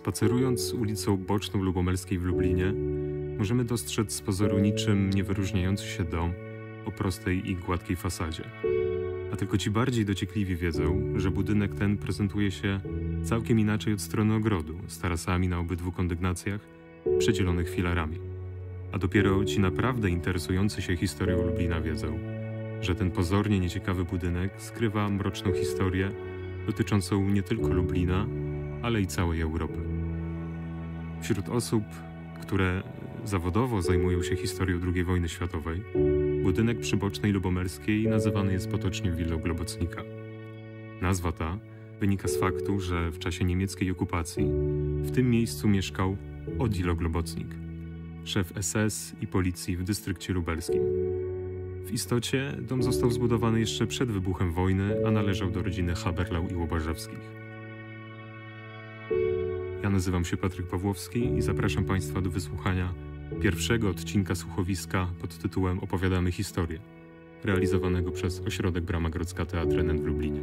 Spacerując ulicą Boczną Lubomelskiej w Lublinie, możemy dostrzec z pozoru niczym niewyróżniający się dom o prostej i gładkiej fasadzie. A tylko ci bardziej dociekliwi wiedzą, że budynek ten prezentuje się całkiem inaczej od strony ogrodu, z tarasami na obydwu kondygnacjach, przedzielonych filarami. A dopiero ci naprawdę interesujący się historią Lublina wiedzą, że ten pozornie nieciekawy budynek skrywa mroczną historię dotyczącą nie tylko Lublina, ale i całej Europy. Wśród osób, które zawodowo zajmują się historią II wojny światowej, budynek przy Bocznej Lubomelskiej nazywany jest potocznie Willą Globocnika. Nazwa ta wynika z faktu, że w czasie niemieckiej okupacji w tym miejscu mieszkał Odilo Globocnik, szef SS i policji w dystrykcie lubelskim. W istocie dom został zbudowany jeszcze przed wybuchem wojny, a należał do rodziny Haberlau i Łobarzewskich. Ja nazywam się Patryk Pawłowski i zapraszam Państwa do wysłuchania pierwszego odcinka słuchowiska pod tytułem Opowiadamy historię, realizowanego przez Ośrodek Brama Grodzka Teatr NN w Lublinie.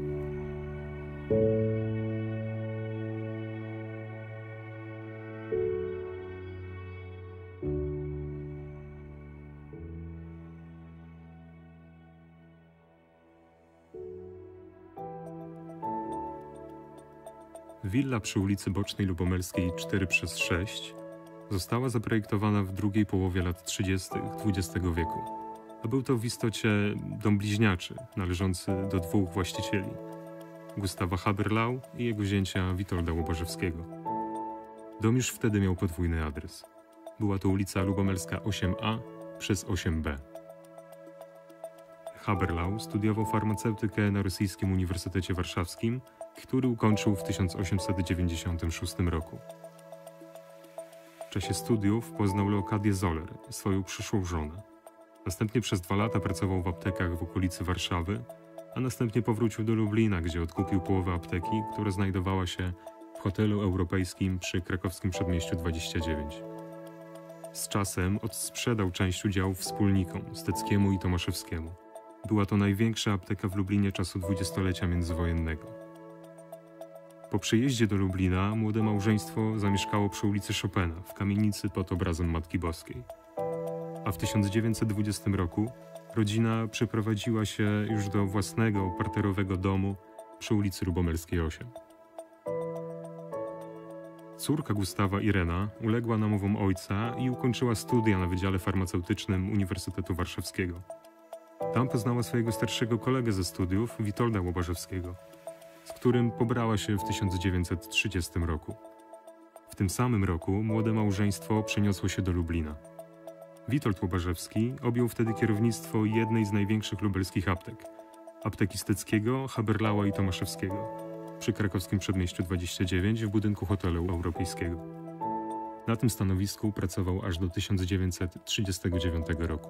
Willa przy ulicy Bocznej Lubomelskiej 4/6 została zaprojektowana w drugiej połowie lat 30. XX wieku, a był to w istocie dom bliźniaczy należący do dwóch właścicieli, Gustawa Haberlau i jego zięcia Witolda Łobarzewskiego. Dom już wtedy miał podwójny adres. Była to ulica Lubomelska 8A przez 8B. Haberlau studiował farmaceutykę na Rosyjskim Uniwersytecie Warszawskim, który ukończył w 1896 roku. W czasie studiów poznał Leokadię Zoller, swoją przyszłą żonę. Następnie przez 2 lata pracował w aptekach w okolicy Warszawy, a następnie powrócił do Lublina, gdzie odkupił połowę apteki, która znajdowała się w hotelu europejskim przy krakowskim Przedmieściu 29. Z czasem odsprzedał część udziałów wspólnikom Steckiemu i Tomaszewskiemu. Była to największa apteka w Lublinie czasu dwudziestolecia międzywojennego. Po przyjeździe do Lublina młode małżeństwo zamieszkało przy ulicy Chopina w kamienicy pod obrazem Matki Boskiej. A w 1920 roku rodzina przeprowadziła się już do własnego parterowego domu przy ulicy Lubomelskiej 8. Córka Gustawa, Irena, uległa namowom ojca i ukończyła studia na Wydziale Farmaceutycznym Uniwersytetu Warszawskiego. Tam poznała swojego starszego kolegę ze studiów, Witolda Łobarzewskiego, z którym pobrała się w 1930 roku. W tym samym roku młode małżeństwo przeniosło się do Lublina. Witold Łobarzewski objął wtedy kierownictwo jednej z największych lubelskich aptek, apteki Steckiego, Haberlaua i Tomaszewskiego, przy krakowskim Przedmieściu 29 w budynku hotelu europejskiego. Na tym stanowisku pracował aż do 1939 roku.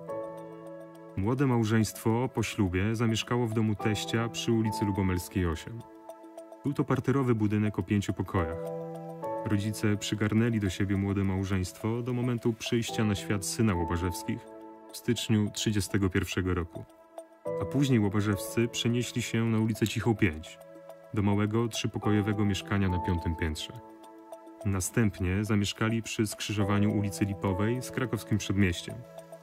Młode małżeństwo po ślubie zamieszkało w domu teścia przy ulicy Lubomelskiej 8. Był to parterowy budynek o 5 pokojach. Rodzice przygarnęli do siebie młode małżeństwo do momentu przyjścia na świat syna Łobarzewskich w styczniu 1931 roku. A później Łobarzewscy przenieśli się na ulicę Cichą 5, do małego 3-pokojowego mieszkania na 5. piętrze. Następnie zamieszkali przy skrzyżowaniu ulicy Lipowej z krakowskim Przedmieściem,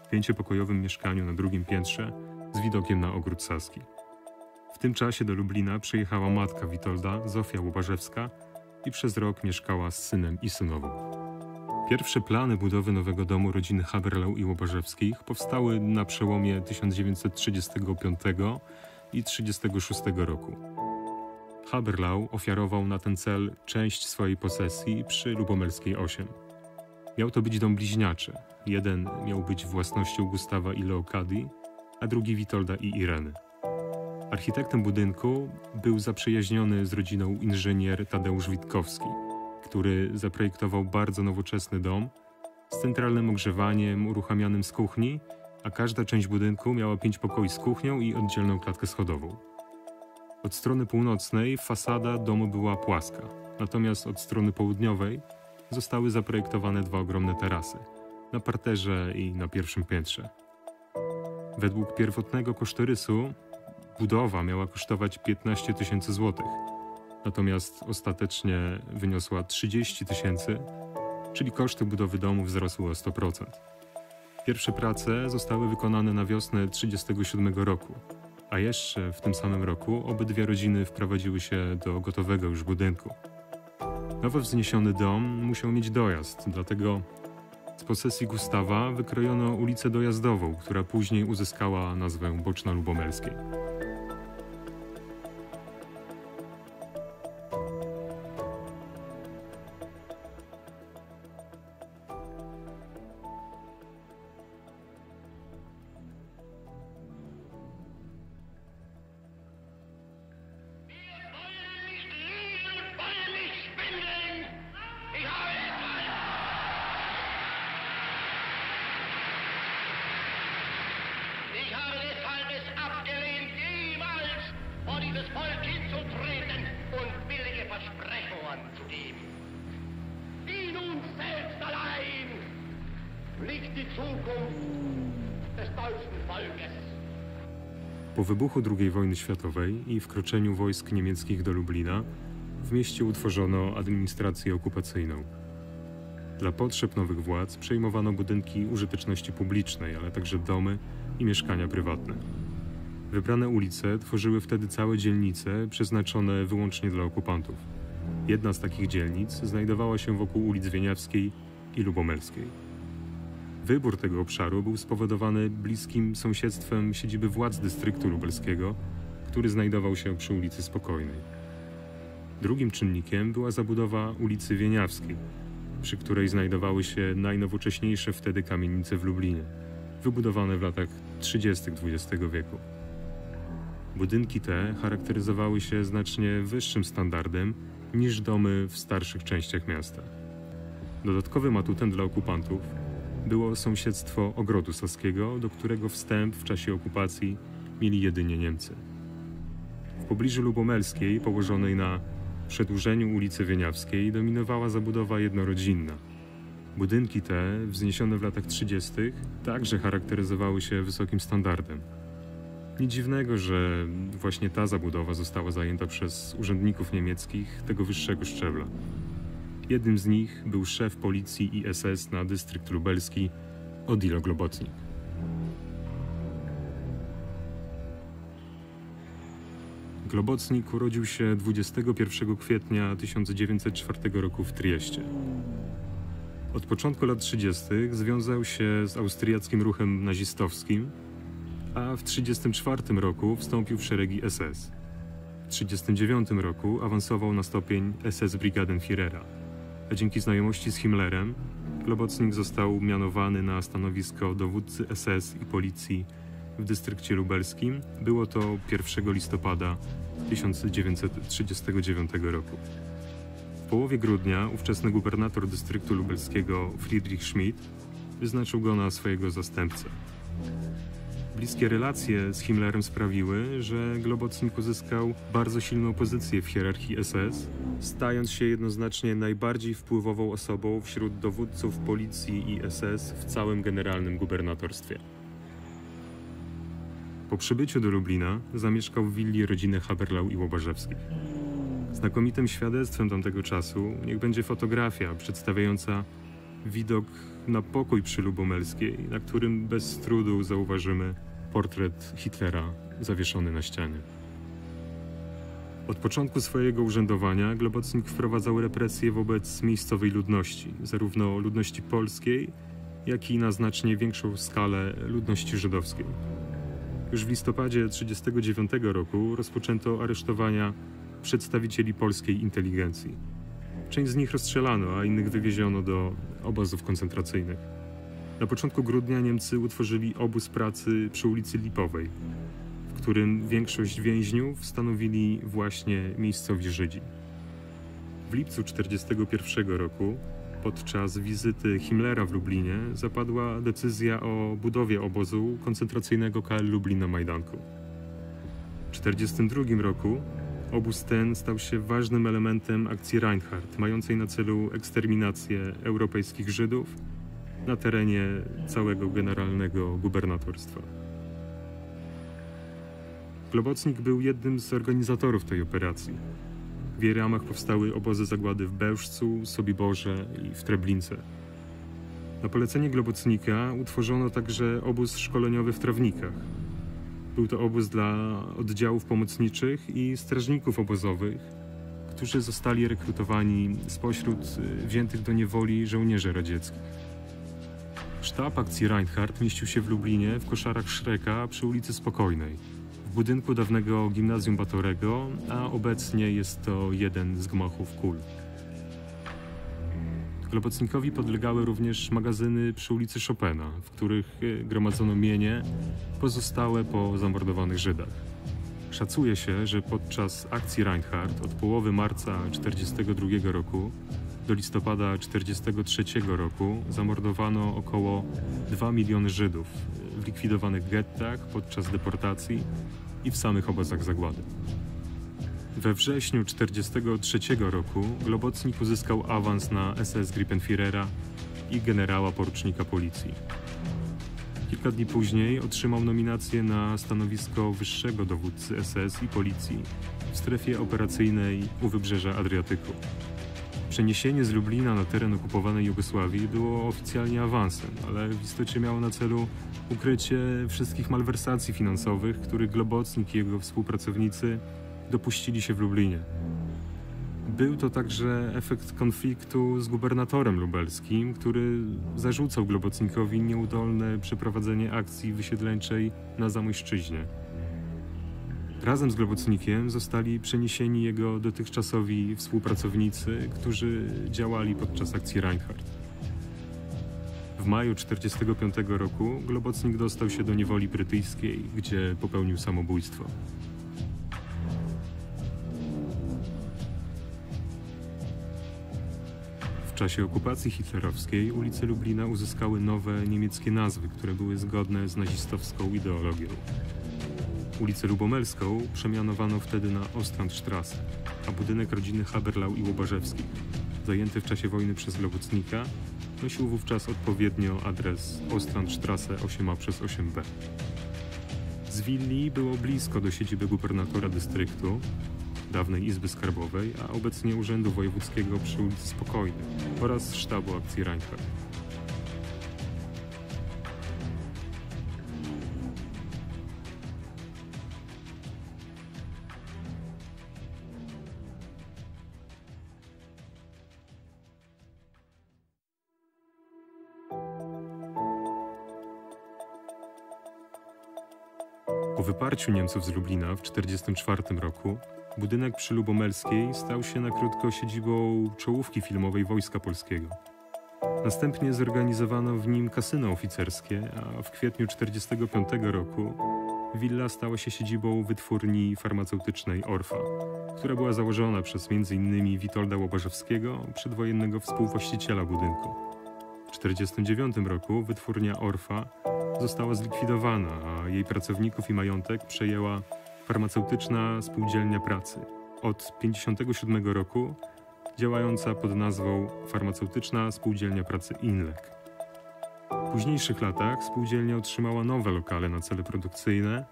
w 5-pokojowym mieszkaniu na 2. piętrze z widokiem na Ogród Saski. W tym czasie do Lublina przyjechała matka Witolda, Zofia Łobarzewska, i przez rok mieszkała z synem i synową. Pierwsze plany budowy nowego domu rodziny Haberlau i Łobarzewskich powstały na przełomie 1935 i 1936 roku. Haberlau ofiarował na ten cel część swojej posesji przy Lubomelskiej 8. Miał to być dom bliźniaczy. Jeden miał być własnością Gustawa i Leokadii, a drugi Witolda i Ireny. Architektem budynku był zaprzyjaźniony z rodziną inżynier Tadeusz Witkowski, który zaprojektował bardzo nowoczesny dom z centralnym ogrzewaniem uruchamianym z kuchni, a każda część budynku miała 5 pokoi z kuchnią i oddzielną klatkę schodową. Od strony północnej fasada domu była płaska, natomiast od strony południowej zostały zaprojektowane 2 ogromne tarasy, na parterze i na 1. piętrze. Według pierwotnego kosztorysu budowa miała kosztować 15 000 złotych, natomiast ostatecznie wyniosła 30 000, czyli koszty budowy domu wzrosły o 100%. Pierwsze prace zostały wykonane na wiosnę 1937 roku, a jeszcze w tym samym roku obydwie rodziny wprowadziły się do gotowego już budynku. Nowo wzniesiony dom musiał mieć dojazd, dlatego z posesji Gustawa wykrojono ulicę Dojazdową, która później uzyskała nazwę Boczna Lubomelskiej. Po wybuchu II wojny światowej i wkroczeniu wojsk niemieckich do Lublina w mieście utworzono administrację okupacyjną. Dla potrzeb nowych władz przejmowano budynki użyteczności publicznej, ale także domy i mieszkania prywatne. Wybrane ulice tworzyły wtedy całe dzielnice przeznaczone wyłącznie dla okupantów. Jedna z takich dzielnic znajdowała się wokół ulic Wieniawskiej i Lubomelskiej. Wybór tego obszaru był spowodowany bliskim sąsiedztwem siedziby władz dystryktu lubelskiego, który znajdował się przy ulicy Spokojnej. Drugim czynnikiem była zabudowa ulicy Wieniawskiej, przy której znajdowały się najnowocześniejsze wtedy kamienice w Lublinie, wybudowane w latach 30. XX wieku. Budynki te charakteryzowały się znacznie wyższym standardem niż domy w starszych częściach miasta. Dodatkowym atutem dla okupantów było sąsiedztwo Ogrodu Saskiego, do którego wstęp w czasie okupacji mieli jedynie Niemcy. W pobliżu Lubomelskiej, położonej na przedłużeniu ulicy Wieniawskiej, dominowała zabudowa jednorodzinna. Budynki te, wzniesione w latach 30., także charakteryzowały się wysokim standardem. Nic dziwnego, że właśnie ta zabudowa została zajęta przez urzędników niemieckich tego wyższego szczebla. Jednym z nich był szef policji i SS na dystrykt lubelski Odilo Globocnik. Globocnik urodził się 21 kwietnia 1904 roku w Trieście. Od początku lat 30. związał się z austriackim ruchem nazistowskim, a w 1934 roku wstąpił w szeregi SS. W 1939 roku awansował na stopień SS-Brigadenführera, a dzięki znajomości z Himmlerem Globocnik został mianowany na stanowisko dowódcy SS i policji w dystrykcie lubelskim. Było to 1 listopada 1939 roku. W połowie grudnia ówczesny gubernator dystryktu lubelskiego Friedrich Schmidt wyznaczył go na swojego zastępcę. Bliskie relacje z Himmlerem sprawiły, że Globocnik uzyskał bardzo silną pozycję w hierarchii SS, stając się jednoznacznie najbardziej wpływową osobą wśród dowódców policji i SS w całym generalnym gubernatorstwie. Po przybyciu do Lublina zamieszkał w willi rodziny Haberlau i Łobarzewskich. Znakomitym świadectwem tamtego czasu niech będzie fotografia przedstawiająca widok na pokój przy Lubomelskiej, na którym bez trudu zauważymy portret Hitlera zawieszony na ścianie. Od początku swojego urzędowania Globocnik wprowadzał represje wobec miejscowej ludności, zarówno ludności polskiej, jak i na znacznie większą skalę ludności żydowskiej. Już w listopadzie 1939 roku rozpoczęto aresztowania przedstawicieli polskiej inteligencji. Część z nich rozstrzelano, a innych wywieziono do obozów koncentracyjnych. Na początku grudnia Niemcy utworzyli obóz pracy przy ulicy Lipowej, w którym większość więźniów stanowili właśnie miejscowi Żydzi. W lipcu 1941 roku, podczas wizyty Himmlera w Lublinie, zapadła decyzja o budowie obozu koncentracyjnego KL Lublin na Majdanku. W 1942 roku obóz ten stał się ważnym elementem akcji Reinhardt, mającej na celu eksterminację europejskich Żydów na terenie całego generalnego gubernatorstwa. Globocnik był jednym z organizatorów tej operacji. W jej ramach powstały obozy zagłady w Bełżcu, Sobiborze i w Treblince. Na polecenie Globocnika utworzono także obóz szkoleniowy w Trawnikach. Był to obóz dla oddziałów pomocniczych i strażników obozowych, którzy zostali rekrutowani spośród wziętych do niewoli żołnierzy radzieckich. Sztab akcji Reinhardt mieścił się w Lublinie w koszarach Szreka przy ulicy Spokojnej, w budynku dawnego Gimnazjum Batorego, a obecnie jest to jeden z gmachów KUL. Globocnikowi podlegały również magazyny przy ulicy Chopina, w których gromadzono mienie pozostałe po zamordowanych Żydach. Szacuje się, że podczas akcji Reinhardt od połowy marca 1942 roku do listopada 1943 roku zamordowano około 2 miliony Żydów w likwidowanych gettach podczas deportacji i w samych obozach zagłady. We wrześniu 1943 roku Globocnik uzyskał awans na SS-Grippenführera i generała porucznika policji. Kilka dni później otrzymał nominację na stanowisko wyższego dowódcy SS i policji w strefie operacyjnej u wybrzeża Adriatyku. Przeniesienie z Lublina na teren okupowanej Jugosławii było oficjalnie awansem, ale w istocie miało na celu ukrycie wszystkich malwersacji finansowych, których Globocnik i jego współpracownicy dopuścili się w Lublinie. Był to także efekt konfliktu z gubernatorem lubelskim, który zarzucał Globocnikowi nieudolne przeprowadzenie akcji wysiedleńczej na Zamojszczyźnie. Razem z Globocnikiem zostali przeniesieni jego dotychczasowi współpracownicy, którzy działali podczas akcji Reinhardt. W maju 1945 roku Globocnik dostał się do niewoli brytyjskiej, gdzie popełnił samobójstwo. W czasie okupacji hitlerowskiej ulice Lublina uzyskały nowe niemieckie nazwy, które były zgodne z nazistowską ideologią. Ulicę Lubomelską przemianowano wtedy na Ostrandstrasse, a budynek rodziny Haberlau i Łobarzewskich, zajęty w czasie wojny przez Globocnika, nosił wówczas odpowiednio adres Ostrandstrasse 8A/8B. Z willi było blisko do siedziby gubernatora dystryktu, dawnej Izby Skarbowej, a obecnie Urzędu Wojewódzkiego przy ulicy Spokojnej oraz sztabu akcji Reinhardt. Po wyparciu Niemców z Lublina w 1944 roku budynek przy Lubomelskiej stał się na krótko siedzibą czołówki filmowej Wojska Polskiego. Następnie zorganizowano w nim kasyno oficerskie, a w kwietniu 1945 roku willa stała się siedzibą wytwórni farmaceutycznej Orfa, która była założona przez m.in. Witolda Łobarzewskiego, przedwojennego współwłaściciela budynku. W 1949 roku wytwórnia Orfa została zlikwidowana, a jej pracowników i majątek przejęła Farmaceutyczna Spółdzielnia Pracy, od 1957 roku działająca pod nazwą Farmaceutyczna Spółdzielnia Pracy Inlek. W późniejszych latach spółdzielnia otrzymała nowe lokale na cele produkcyjne,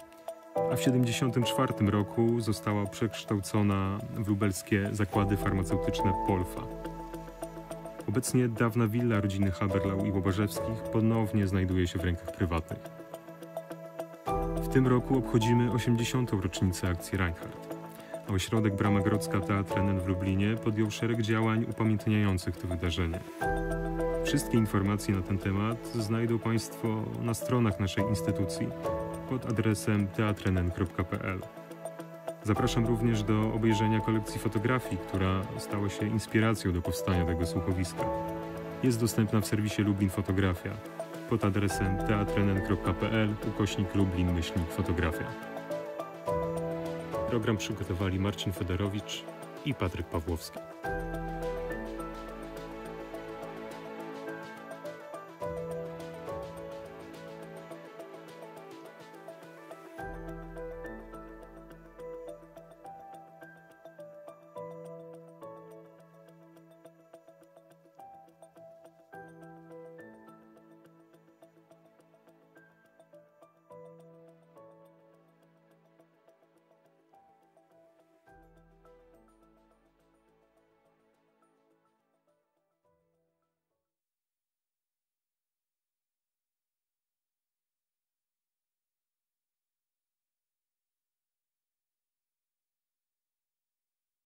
a w 1974 roku została przekształcona w lubelskie zakłady farmaceutyczne Polfa. Obecnie dawna willa rodziny Haberlau i Łobarzewskich ponownie znajduje się w rękach prywatnych. W tym roku obchodzimy 80. rocznicę akcji Reinhardt, a ośrodek Brama Grodzka Teatr NN w Lublinie podjął szereg działań upamiętniających to wydarzenie. Wszystkie informacje na ten temat znajdą Państwo na stronach naszej instytucji pod adresem teatrnn.pl. Zapraszam również do obejrzenia kolekcji fotografii, która stała się inspiracją do powstania tego słuchowiska. Jest dostępna w serwisie Lublin Fotografia pod adresem teatrnn.pl/Lublin-fotografia. Program przygotowali Marcin Fedorowicz i Patryk Pawłowski.